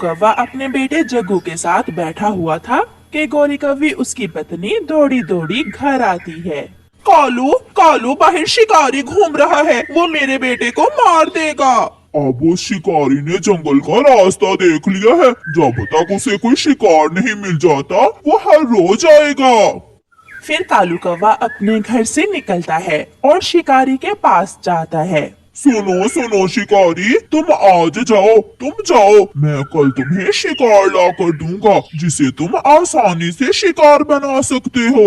कौवा अपने बेटे जग्गू के साथ बैठा हुआ था कि गोरी कौवी उसकी पत्नी दौड़ी दौड़ी घर आती है। कालू कालू, बाहर शिकारी घूम रहा है, वो मेरे बेटे को मार देगा। अब उस शिकारी ने जंगल का रास्ता देख लिया है, जब तक उसे कोई शिकार नहीं मिल जाता वो हर रोज आएगा। फिर कालू कौवा अपने घर से निकलता है और शिकारी के पास जाता है। सुनो सुनो शिकारी, तुम आज जाओ, तुम जाओ, मैं कल तुम्हें शिकार ला कर दूंगा जिसे तुम आसानी से शिकार बना सकते हो।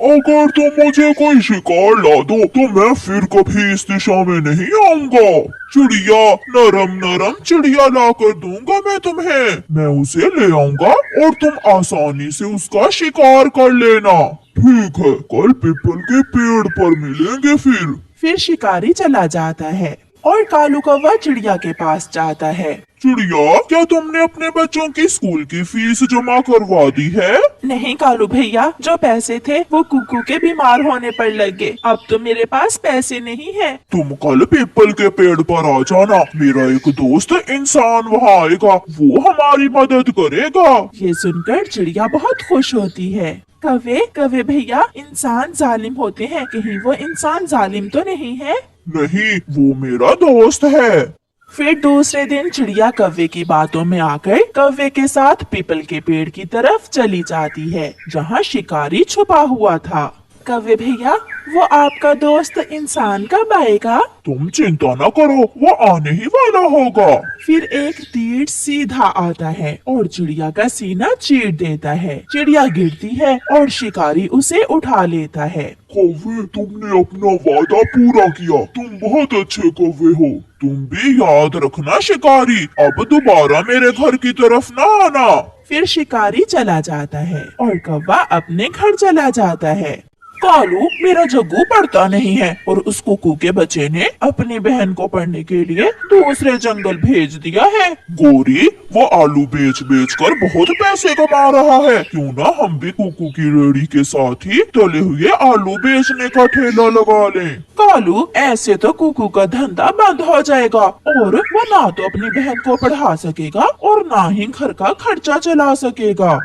अगर तुम मुझे कोई शिकार ला दो तो मैं फिर कभी इस दिशा में नहीं आऊंगा। चिड़िया, नरम नरम चिड़िया ला कर दूंगा मैं तुम्हें, मैं उसे ले आऊंगा और तुम आसानी से उसका शिकार कर लेना। ठीक है, कल पीपल के पेड़ पर मिलेंगे। फिर शिकारी चला जाता है और कालू कौवा चिड़िया के पास जाता है। चिड़िया, क्या तुमने अपने बच्चों की स्कूल की फीस जमा करवा दी है? नहीं कालू भैया, जो पैसे थे वो कुकू के बीमार होने पर लग गए, अब तो मेरे पास पैसे नहीं है। तुम कल पीपल के पेड़ पर आ जाना, मेरा एक दोस्त इंसान वहाँ आएगा, वो हमारी मदद करेगा। ये सुनकर चिड़िया बहुत खुश होती है। कौवे कौवे भैया, इंसान जालिम होते हैं, कहीं वो इंसान जालिम तो नहीं है? नहीं, वो मेरा दोस्त है। फिर दूसरे दिन चिड़िया कौवे की बातों में आकर कौवे के साथ पीपल के पेड़ की तरफ चली जाती है, जहाँ शिकारी छुपा हुआ था। कौवे भैया, वो आपका दोस्त इंसान कब आएगा? तुम चिंता न करो, वो आने ही वाला होगा। फिर एक तीर सीधा आता है और चिड़िया का सीना चीर देता है। चिड़िया गिरती है और शिकारी उसे उठा लेता है। कौवे, तुमने अपना वादा पूरा किया, तुम बहुत अच्छे कौवे हो। तुम भी याद रखना शिकारी, अब दोबारा मेरे घर की तरफ न आना। फिर शिकारी चला जाता है और कौवा अपने घर चला जाता है। कालू, मेरा जग्गू पढ़ता नहीं है और उस कुकू के बच्चे ने अपनी बहन को पढ़ने के लिए दूसरे जंगल भेज दिया है। गोरी, वो आलू बेच बेच कर बहुत पैसे कमा रहा है, क्यों ना हम भी कुकू की रेहड़ी के साथ ही तले हुए आलू बेचने का ठेला लगा लें। कालू, ऐसे तो कुकू का धंधा बंद हो जाएगा और वो ना तो अपनी बहन को पढ़ा सकेगा और ना ही घर का खर्चा चला सकेगा।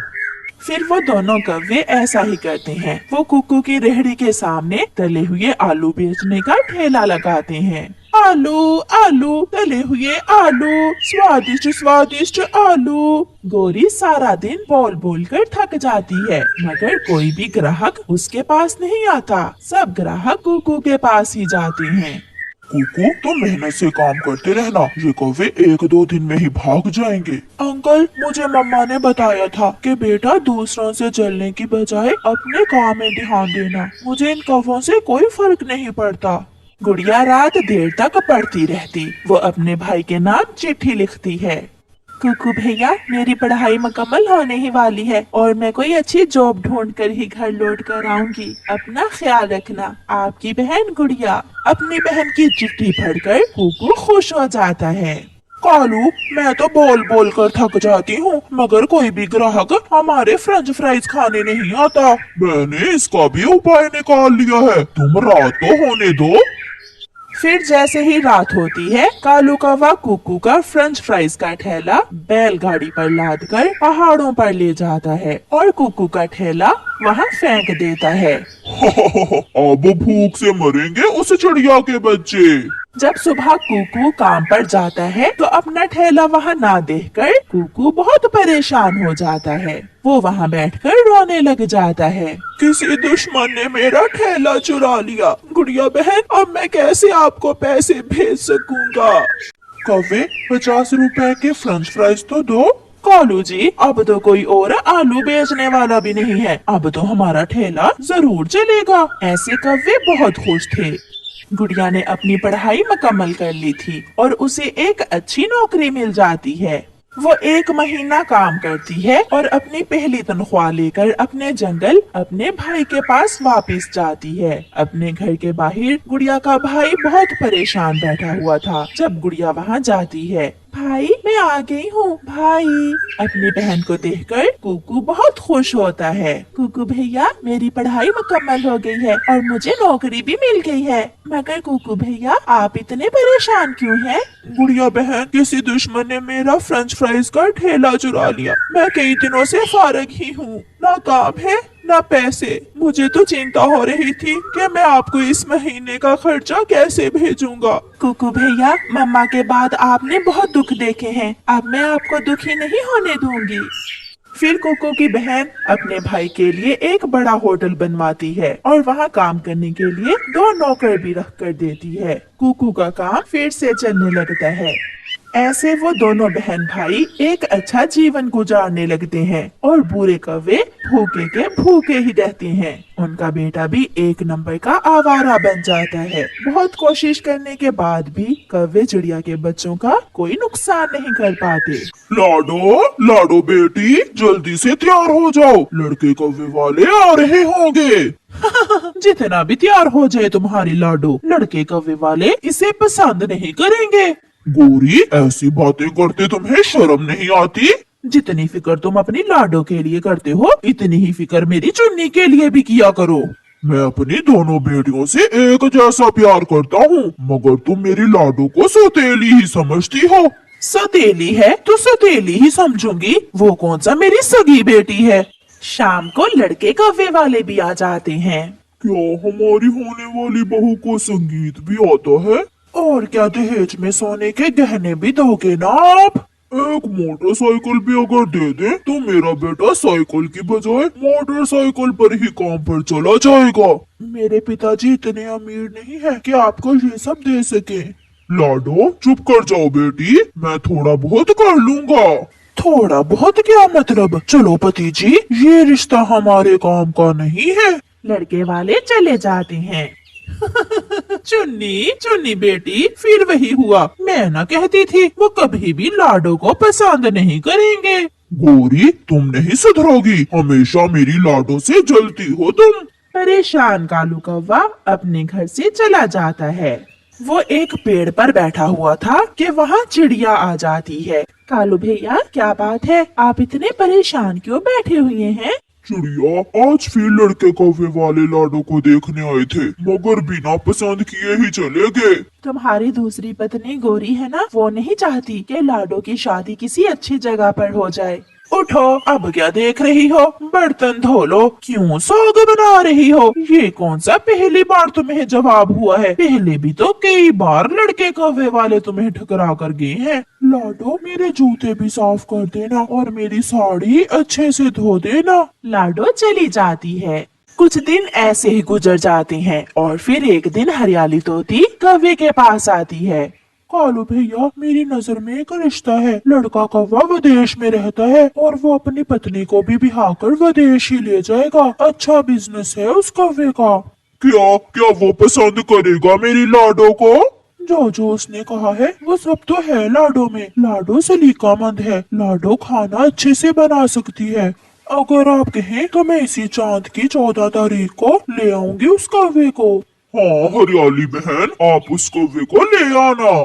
फिर वो दोनों कौवे ऐसा ही करते हैं। वो कुकू की रेहड़ी के सामने तले हुए आलू बेचने का ठेला लगाते हैं। आलू आलू, तले हुए आलू, स्वादिष्ट स्वादिष्ट आलू। गोरी सारा दिन बोल बोल कर थक जाती है, मगर कोई भी ग्राहक उसके पास नहीं आता। सब ग्राहक कुकू के पास ही जाते हैं। कुकू, तुम मेहनत से काम करते रहना, ये कौवे एक दो दिन में ही भाग जाएंगे। अंकल, मुझे मम्मा ने बताया था कि बेटा दूसरों से जलने की बजाय अपने काम में ध्यान देना। मुझे इन कौवों से कोई फर्क नहीं पड़ता। गुड़िया रात देर तक पढ़ती रहती, वो अपने भाई के नाम चिट्ठी लिखती है। कुकू भैया, मेरी पढ़ाई मुकम्मल होने ही वाली है और मैं कोई अच्छी जॉब ढूंढ कर ही घर लौट कर आऊंगी। अपना ख्याल रखना, आपकी बहन गुड़िया। अपनी बहन की चिट्ठी पढ़कर कुकू खुश हो जाता है। कालू, मैं तो बोल बोल कर थक जाती हूँ, मगर कोई भी ग्राहक हमारे फ्रेंच फ्राइज खाने नहीं आता। मैंने इसका भी उपाय निकाल लिया है, तुम रात तो होने दो। फिर जैसे ही रात होती है, कालू कौवा कुकू का फ्रेंच फ्राइज का ठेला बैलगाड़ी पर लादकर पहाड़ों पर ले जाता है और कुकू का ठेला वहाँ फेंक देता है। अब भूख से मरेंगे उस चिड़िया के बच्चे। जब सुबह कुकू काम पर जाता है तो अपना ठेला वहाँ ना देखकर कुकू बहुत परेशान हो जाता है। वो वहाँ बैठकर रोने लग जाता है। किसी दुश्मन ने मेरा ठेला चुरा लिया। गुड़िया बहन, अब मैं कैसे आपको पैसे भेज सकूंगा? कौवे, 50 रुपए के फ्रेंच फ्राइज तो दो। कालू जी, अब तो कोई और आलू बेचने वाला भी नहीं है, अब तो हमारा ठेला जरूर चलेगा। ऐसे कौवे बहुत खुश थे। गुड़िया ने अपनी पढ़ाई मुकम्मल कर ली थी और उसे एक अच्छी नौकरी मिल जाती है। वो 1 महीना काम करती है और अपनी पहली तनख्वाह लेकर अपने जंगल अपने भाई के पास वापस जाती है। अपने घर के बाहर गुड़िया का भाई बहुत परेशान बैठा हुआ था। जब गुड़िया वहाँ जाती है, भाई मैं आ गई हूँ भाई। अपनी बहन को देखकर कुकू बहुत खुश होता है। कुकू भैया मेरी पढ़ाई मुकम्मल हो गई है और मुझे नौकरी भी मिल गई है। मगर कुकू भैया आप इतने परेशान क्यों हैं? गुड़िया बहन, किसी दुश्मन ने मेरा फ्रेंच फ्राइज का ठेला चुरा लिया। मैं कई दिनों से फारग ही हूँ, ना काम है ना पैसे। मुझे तो चिंता हो रही थी कि मैं आपको इस महीने का खर्चा कैसे भेजूंगा। कुकू भैया मम्मा के बाद आपने बहुत दुख देखे हैं, अब मैं आपको दुखी नहीं होने दूंगी। फिर कुकू की बहन अपने भाई के लिए एक बड़ा होटल बनवाती है और वहाँ काम करने के लिए 2 नौकर भी रख कर देती है। कुकू का काम फिर से चलने लगता है। ऐसे वो दोनों बहन भाई एक अच्छा जीवन गुजारने लगते हैं और बुरे कौवे भूखे के भूखे ही रहते हैं। उनका बेटा भी एक नंबर का आवारा बन जाता है। बहुत कोशिश करने के बाद भी कौवे चिड़िया के बच्चों का कोई नुकसान नहीं कर पाते। लाडो लाडो बेटी, जल्दी से तैयार हो जाओ, लड़के कौवे वाले आ रहे होंगे। जितना भी तैयार हो जाए तुम्हारी लाडो, लड़के कौवे वाले इसे पसंद नहीं करेंगे। गोरी, ऐसी बातें करते तुम्हें शर्म नहीं आती? जितनी फिक्र तुम अपनी लाडो के लिए करते हो, इतनी ही फिक्र मेरी चुन्नी के लिए भी किया करो। मैं अपनी दोनों बेटियों से एक जैसा प्यार करता हूँ, मगर तुम मेरी लाडो को सौतेली ही समझती हो। सौतेली है तो सौतेली ही समझूंगी, वो कौन सा मेरी सगी बेटी है। शाम को लड़के कौवे वाले भी आ जाते हैं। क्या हमारी होने वाली बहू को संगीत भी आता है? और क्या दहेज में सोने के गहने भी दोगे ना आप? एक मोटरसाइकिल भी अगर दे दे तो मेरा बेटा साइकिल की बजाय मोटरसाइकिल पर ही काम पर चला जाएगा। मेरे पिताजी इतने अमीर नहीं है कि आपको ये सब दे सके। लाडो चुप कर जाओ बेटी, मैं थोड़ा बहुत कर लूँगा। थोड़ा बहुत क्या मतलब? चलो पति जी, ये रिश्ता हमारे काम का नहीं है। लड़के वाले चले जाते हैं। चुन्नी चुन्नी बेटी, फिर वही हुआ। मैं ना कहती थी वो कभी भी लाडो को पसंद नहीं करेंगे। गोरी, तुम नहीं सुधरोगी, हमेशा मेरी लाडो से जलती हो तुम। परेशान कालू कौवा अपने घर से चला जाता है। वो एक पेड़ पर बैठा हुआ था कि वहाँ चिड़िया आ जाती है। कालू भैया क्या बात है, आप इतने परेशान क्यों बैठे हुए हैं? चिड़िया, आज फिर लड़के कौवे वाले लाडो को देखने आए थे, मगर बिना पसंद किए ही चले गए। तुम्हारी दूसरी पत्नी गोरी है ना, वो नहीं चाहती कि लाडो की शादी किसी अच्छी जगह पर हो जाए। उठो, अब क्या देख रही हो? बर्तन धो लो। क्यों सोग बना रही हो? ये कौन सा पहली बार तुम्हें जवाब हुआ है? पहले भी तो कई बार लड़के कौवे वाले तुम्हें ठुकरा कर गए हैं। लाडो, मेरे जूते भी साफ कर देना और मेरी साड़ी अच्छे से धो देना। लाडो चली जाती है। कुछ दिन ऐसे ही गुजर जाते हैं और फिर एक दिन हरियाली तोती कौवे के पास आती है। कालू भैया, मेरी नजर में एक रिश्ता है। लड़का कौवा विदेश में रहता है और वो अपनी पत्नी को भी बिहार कर विदेश ही ले जाएगा। अच्छा बिजनेस है उस कौवे का। क्या क्या वो पसंद करेगा मेरी लाडो को? जो उसने कहा है वो सब तो है लाडो में। लाडो सलीकामंद है, लाडो खाना अच्छे से बना सकती है। अगर आप कहें तो मैं इसी चांद की 14 तारीख को ले आऊंगी उस कौवे को। हाँ हरियाली बहन, आप उस कौवे को ले आना।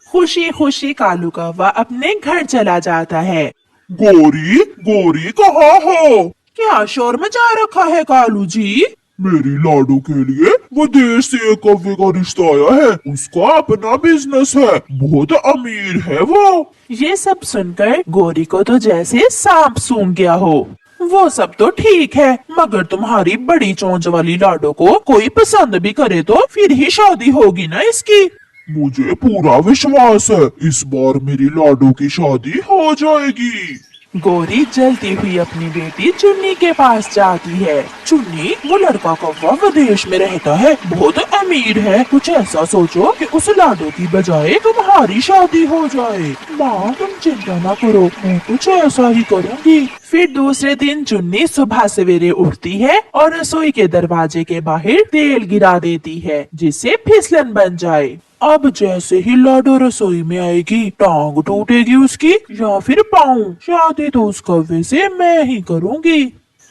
खुशी खुशी कालू कौवा अपने घर चला जाता है। गोरी गोरी, कहाँ हो? क्या शोर मचा रखा है कालू जी? मेरी लाडो के लिए विदेश से एक कौवे का रिश्ता आया है। उसका अपना बिजनेस है, बहुत अमीर है वो। ये सब सुनकर गोरी को तो जैसे सांप सूंघ गया हो। वो सब तो ठीक है, मगर तुम्हारी बड़ी चोंच वाली लाडो को कोई पसंद भी करे तो फिर ही शादी होगी ना इसकी। मुझे पूरा विश्वास है, इस बार मेरी लाडो की शादी हो जाएगी। गोरी जलती हुई अपनी बेटी चुन्नी के पास जाती है। चुन्नी, वो लड़का कौवा विदेश में रहता है, बहुत अमीर है। कुछ ऐसा सोचो कि उस लाडो की बजाय तुम्हारी शादी हो जाए। माँ तुम चिंता ना करो, मैं कुछ ऐसा ही करूँगी। फिर दूसरे दिन चुन्नी सुबह सवेरे उठती है और रसोई के दरवाजे के बाहर तेल गिरा देती है जिससे फिसलन बन जाए। अब जैसे ही लाडो रसोई में आएगी, टांग टूटेगी उसकी या फिर पाँव। शादी तो उस कौवे से मैं ही करूँगी।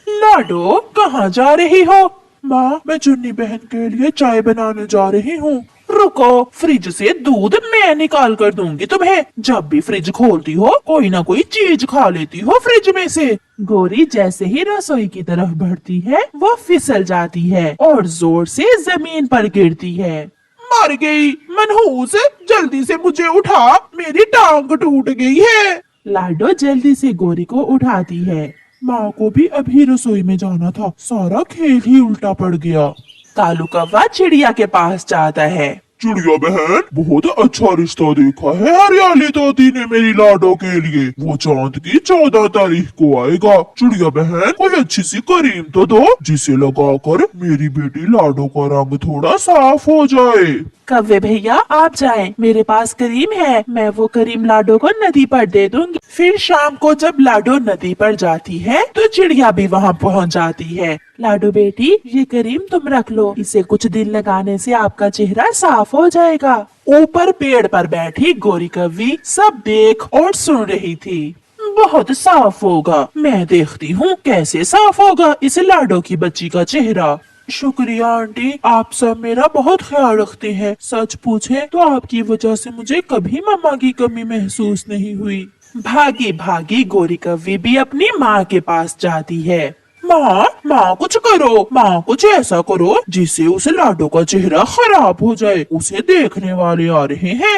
लाडो कहाँ जा रही हो? माँ, मैं चुन्नी बहन के लिए चाय बनाने जा रही हूँ। रुको, फ्रिज से दूध मैं निकाल कर दूंगी तुम्हें। जब भी फ्रिज खोलती हो कोई ना कोई चीज खा लेती हो फ्रिज में से। गोरी जैसे ही रसोई की तरफ बढ़ती है वो फिसल जाती है और जोर से जमीन पर गिरती है। मर गई मनहूस, जल्दी से मुझे उठा, मेरी टांग टूट गई है। लाडो जल्दी से गोरी को उठाती है। माँ को भी अभी रसोई में जाना था, सारा खेल ही उल्टा पड़ गया। कालू कौवा चिड़िया के पास जाता है। चिड़िया बहन, बहुत अच्छा रिश्ता देखा है हरियाली तोती ने मेरी लाडो के लिए। वो चांद की 14 तारीख को आएगा। चिड़िया बहन, कोई अच्छी सी क्रीम तो दो जिसे लगाकर मेरी बेटी लाडो का रंग थोड़ा साफ हो जाए। कव्वे भैया आप जाएं, मेरे पास करीम है, मैं वो करीम लाडो को नदी पर दे दूंगी। फिर शाम को जब लाडो नदी पर जाती है तो चिड़िया भी वहाँ पहुँच जाती है। लाडो बेटी, ये करीम तुम रख लो, इसे कुछ दिन लगाने से आपका चेहरा साफ हो जाएगा। ऊपर पेड़ पर बैठी गोरी कव्वी सब देख और सुन रही थी। बहुत साफ होगा, मैं देखती हूँ कैसे साफ होगा इस लाडो की बच्ची का चेहरा। शुक्रिया आंटी, आप सब मेरा बहुत ख्याल रखते हैं। सच पूछे तो आपकी वजह से मुझे कभी मम्मा की कमी महसूस नहीं हुई। भागी भागी गोरी कव्वी भी अपनी माँ के पास जाती है। माँ कुछ करो, माँ कुछ ऐसा करो जिससे उस लाडो का चेहरा खराब हो जाए, उसे देखने वाले आ रहे हैं।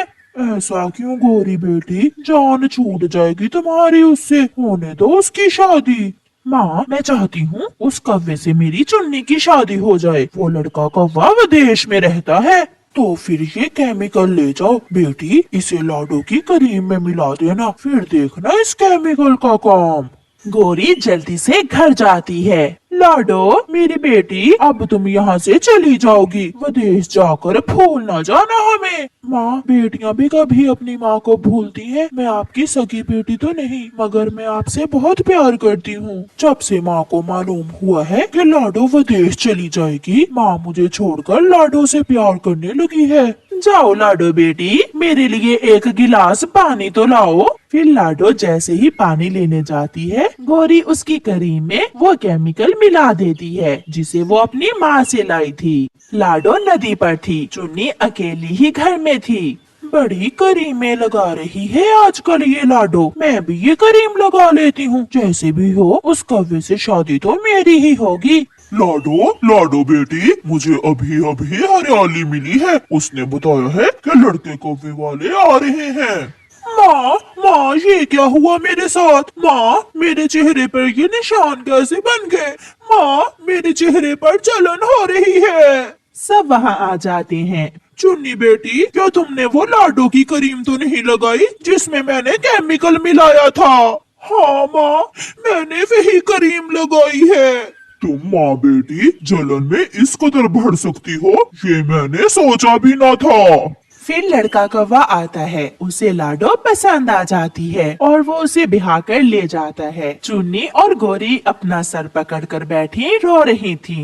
ऐसा क्यों गोरी बेटी, जान छूट जाएगी तुम्हारी उससे, होने दो उसकी शादी। माँ मैं चाहती हूँ उस कौवे से मेरी चुन्नी की शादी हो जाए। वो लड़का कौवा विदेश में रहता है। तो फिर ये केमिकल ले जाओ बेटी, इसे लाडो की करीम में मिला देना, फिर देखना इस केमिकल का काम। गोरी जल्दी से घर जाती है। लाडो मेरी बेटी, अब तुम यहाँ से चली जाओगी, विदेश जाकर भूल न जाना हमें। माँ, बेटियाँ भी कभी अपनी माँ को भूलती हैं। मैं आपकी सगी बेटी तो नहीं, मगर मैं आपसे बहुत प्यार करती हूँ। जब से माँ को मालूम हुआ है कि लाडो विदेश चली जाएगी, माँ मुझे छोड़कर लाडो से प्यार करने लगी है। जाओ लाडो बेटी, मेरे लिए एक गिलास पानी तो लाओ। फिर लाडो जैसे ही पानी लेने जाती है, गोरी उसकी करीम में वो केमिकल मिला देती है जिसे वो अपनी माँ से लाई थी। लाडो नदी पर थी, चुन्नी अकेली ही घर में थी। बड़ी करीमें लगा रही है आजकल ये लाडो, मैं भी ये करीम लगा लेती हूँ। जैसे भी हो उस कौवे से शादी तो मेरी ही होगी। लाडो बेटी, मुझे अभी अभी हरियाली मिली है, उसने बताया है कि लड़के कौवे वाले आ रहे हैं। माँ ये क्या हुआ मेरे साथ? माँ, मेरे चेहरे पर ये निशान कैसे बन गए? माँ, मेरे चेहरे पर जलन हो रही है। सब वहाँ आ जाते हैं। चुन्नी बेटी, क्या तुमने वो लाडो की करीम तो नहीं लगाई जिसमें मैंने केमिकल मिलाया था? हाँ माँ, मैंने वही करीम लगाई है। तुम माँ बेटी जलन में इस कदर बढ़ सकती हो, ये मैंने सोचा भी न था। फिर लड़का कौवा आता है, उसे लाडो पसंद आ जाती है और वो उसे बिहा कर ले जाता है। चुन्नी और गोरी अपना सर पकड़कर बैठी रो रही थी।